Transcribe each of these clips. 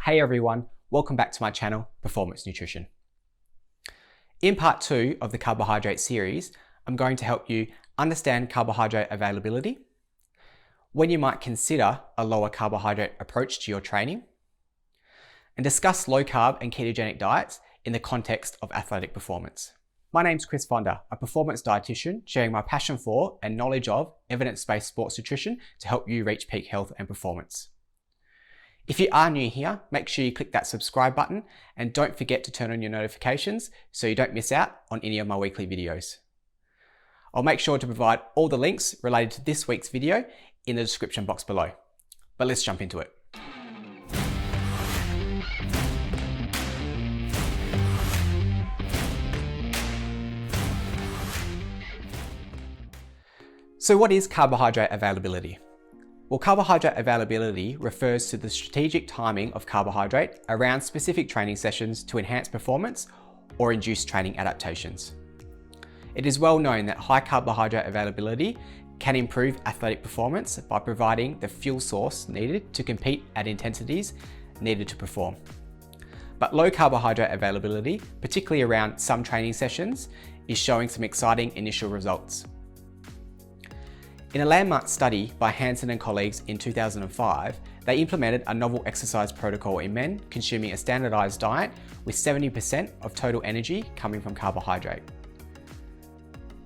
Hey everyone, welcome back to my channel, Performance Nutrition. In part 2 of the carbohydrate series, I'm going to help you understand carbohydrate availability, when you might consider a lower carbohydrate approach to your training, and discuss low carb and ketogenic diets in the context of athletic performance. My name's Chris Fonda, a performance dietitian sharing my passion for and knowledge of evidence-based sports nutrition to help you reach peak health and performance. If you are new here, make sure you click that subscribe button and don't forget to turn on your notifications so you don't miss out on any of my weekly videos. I'll make sure to provide all the links related to this week's video in the description box below. But let's jump into it. So what is carbohydrate availability? Well, carbohydrate availability refers to the strategic timing of carbohydrate around specific training sessions to enhance performance or induce training adaptations. It is well known that high carbohydrate availability can improve athletic performance by providing the fuel source needed to compete at intensities needed to perform. But low carbohydrate availability, particularly around some training sessions, is showing some exciting initial results. In a landmark study by Hansen and colleagues in 2005, they implemented a novel exercise protocol in men consuming a standardized diet with 70% of total energy coming from carbohydrate.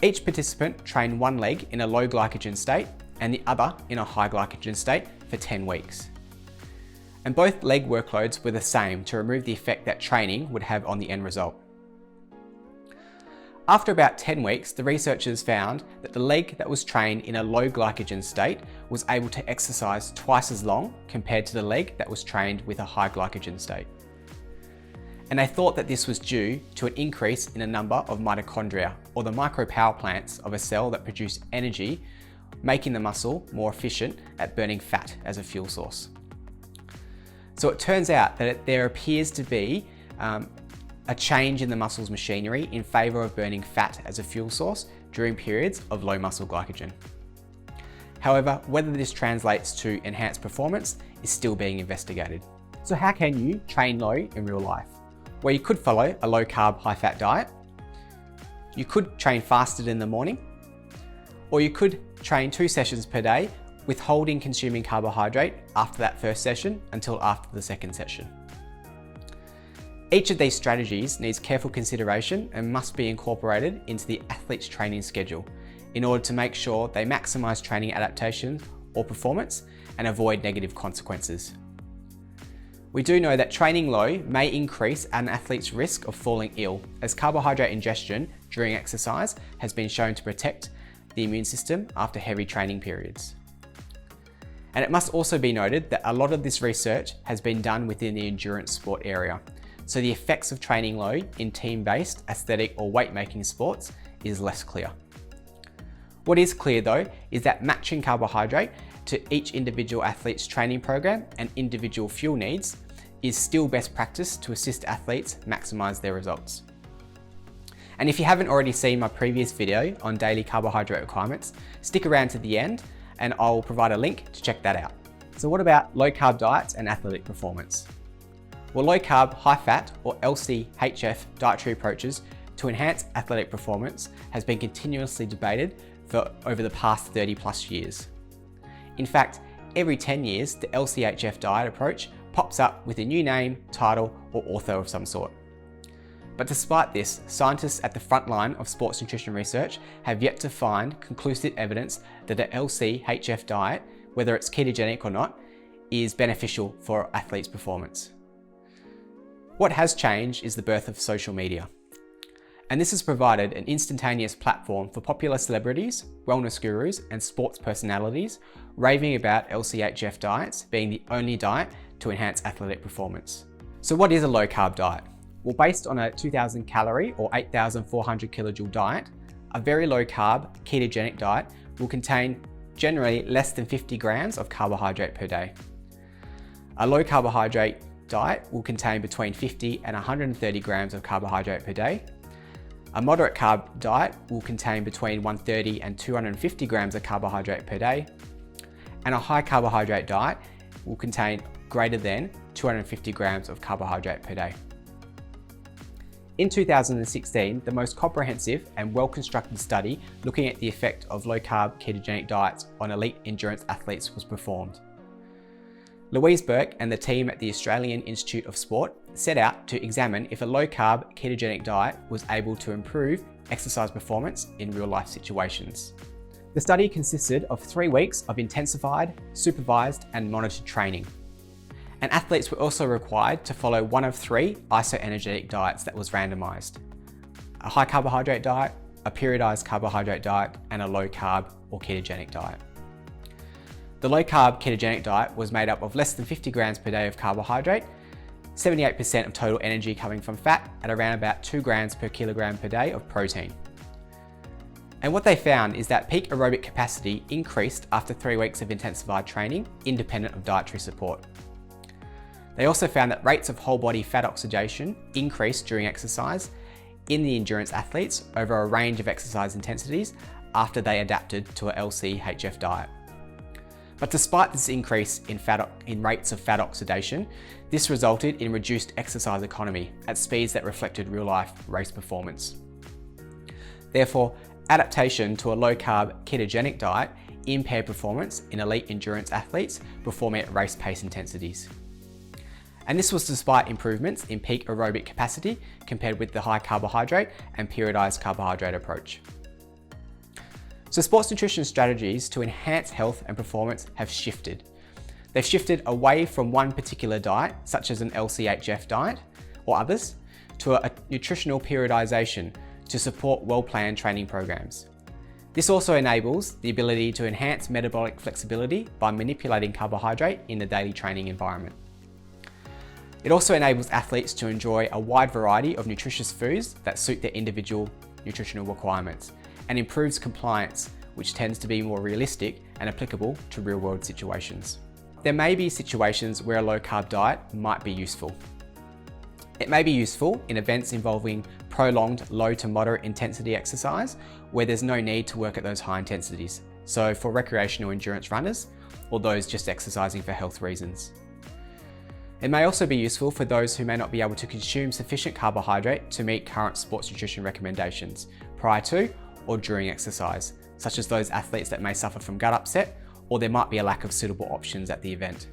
Each participant trained one leg in a low glycogen state and the other in a high glycogen state for 10 weeks. And both leg workloads were the same to remove the effect that training would have on the end result. After about 10 weeks, the researchers found that the leg that was trained in a low glycogen state was able to exercise twice as long compared to the leg that was trained with a high glycogen state. And they thought that this was due to an increase in the number of mitochondria, or the micro power plants of a cell that produce energy, making the muscle more efficient at burning fat as a fuel source. So it turns out that there appears to be a change in the muscle's machinery in favour of burning fat as a fuel source during periods of low muscle glycogen. However, whether this translates to enhanced performance is still being investigated. So how can you train low in real life? Well, you could follow a low carb, high fat diet. You could train fasted in the morning, or you could train 2 sessions per day, withholding consuming carbohydrate after that first session until after the second session. Each of these strategies needs careful consideration and must be incorporated into the athlete's training schedule in order to make sure they maximise training adaptation or performance and avoid negative consequences. We do know that training low may increase an athlete's risk of falling ill, as carbohydrate ingestion during exercise has been shown to protect the immune system after heavy training periods. And it must also be noted that a lot of this research has been done within the endurance sport area. So the effects of training low in team-based, aesthetic or weight-making sports is less clear. What is clear though is that matching carbohydrate to each individual athlete's training program and individual fuel needs is still best practice to assist athletes maximise their results. And if you haven't already seen my previous video on daily carbohydrate requirements, stick around to the end and I'll provide a link to check that out. So what about low carb diets and athletic performance? Well, low carb, high fat or LCHF dietary approaches to enhance athletic performance has been continuously debated for over the past 30 plus years. In fact, every 10 years, the LCHF diet approach pops up with a new name, title or author of some sort. But despite this, scientists at the front line of sports nutrition research have yet to find conclusive evidence that the LCHF diet, whether it's ketogenic or not, is beneficial for athletes' performance. What has changed is the birth of social media. And this has provided an instantaneous platform for popular celebrities, wellness gurus, and sports personalities raving about LCHF diets being the only diet to enhance athletic performance. So what is a low carb diet? Well, based on a 2000 calorie or 8,400 kilojoule diet, a very low carb ketogenic diet will contain generally less than 50 grams of carbohydrate per day. A low carbohydrate diet will contain between 50 and 130 grams of carbohydrate per day. A moderate carb diet will contain between 130 and 250 grams of carbohydrate per day. And a high carbohydrate diet will contain greater than 250 grams of carbohydrate per day. In 2016, the most comprehensive and well-constructed study looking at the effect of low-carb ketogenic diets on elite endurance athletes was performed. Louise Burke and the team at the Australian Institute of Sport set out to examine if a low-carb ketogenic diet was able to improve exercise performance in real-life situations. The study consisted of 3 weeks of intensified, supervised and monitored training. And athletes were also required to follow one of 3 isoenergetic diets that was randomised: a high carbohydrate diet, a periodised carbohydrate diet, and a low carb or ketogenic diet. The low carb ketogenic diet was made up of less than 50 grams per day of carbohydrate, 78% of total energy coming from fat, at around about 2 grams per kilogram per day of protein. And what they found is that peak aerobic capacity increased after 3 weeks of intensified training, independent of dietary support. They also found that rates of whole body fat oxidation increased during exercise in the endurance athletes over a range of exercise intensities after they adapted to a LCHF diet. But despite this increase in rates of fat oxidation, this resulted in reduced exercise economy at speeds that reflected real-life race performance. Therefore, adaptation to a low-carb ketogenic diet impaired performance in elite endurance athletes performing at race pace intensities. And this was despite improvements in peak aerobic capacity compared with the high carbohydrate and periodised carbohydrate approach. So sports nutrition strategies to enhance health and performance have shifted. They've shifted away from one particular diet, such as an LCHF diet or others, to a nutritional periodisation to support well-planned training programs. This also enables the ability to enhance metabolic flexibility by manipulating carbohydrate in the daily training environment. It also enables athletes to enjoy a wide variety of nutritious foods that suit their individual nutritional requirements, and improves compliance, which tends to be more realistic and applicable to real-world situations. There may be situations where a low-carb diet might be useful. It may be useful in events involving prolonged low to moderate intensity exercise where there's no need to work at those high intensities, so for recreational endurance runners or those just exercising for health reasons. It may also be useful for those who may not be able to consume sufficient carbohydrate to meet current sports nutrition recommendations prior to or during exercise, such as those athletes that may suffer from gut upset, or there might be a lack of suitable options at the event.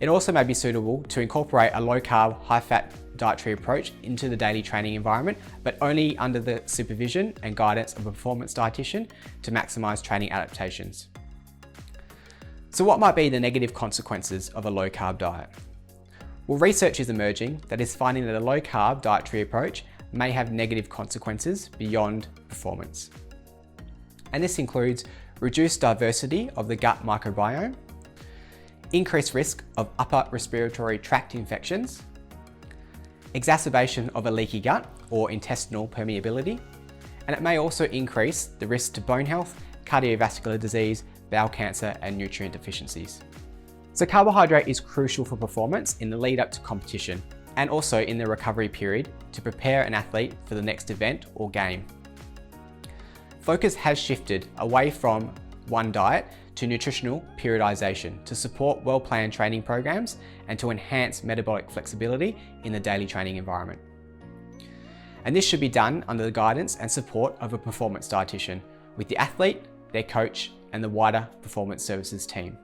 It also may be suitable to incorporate a low-carb, high-fat dietary approach into the daily training environment, but only under the supervision and guidance of a performance dietitian to maximise training adaptations. So what might be the negative consequences of a low-carb diet? Well, research is emerging that is finding that a low-carb dietary approach may have negative consequences beyond performance. And this includes reduced diversity of the gut microbiome, increased risk of upper respiratory tract infections, exacerbation of a leaky gut or intestinal permeability, and it may also increase the risk to bone health, cardiovascular disease, bowel cancer, and nutrient deficiencies. So carbohydrate is crucial for performance in the lead up to competition and also in the recovery period to prepare an athlete for the next event or game. Focus has shifted away from one diet to nutritional periodisation to support well-planned training programs and to enhance metabolic flexibility in the daily training environment. And this should be done under the guidance and support of a performance dietitian with the athlete, their coach, and the wider performance services team.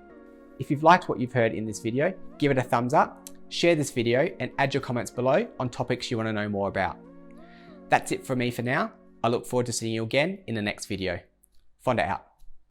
If you've liked what you've heard in this video, give it a thumbs up, share this video, and add your comments below on topics you want to know more about. That's it from me for now. I look forward to seeing you again in the next video. Fonda out.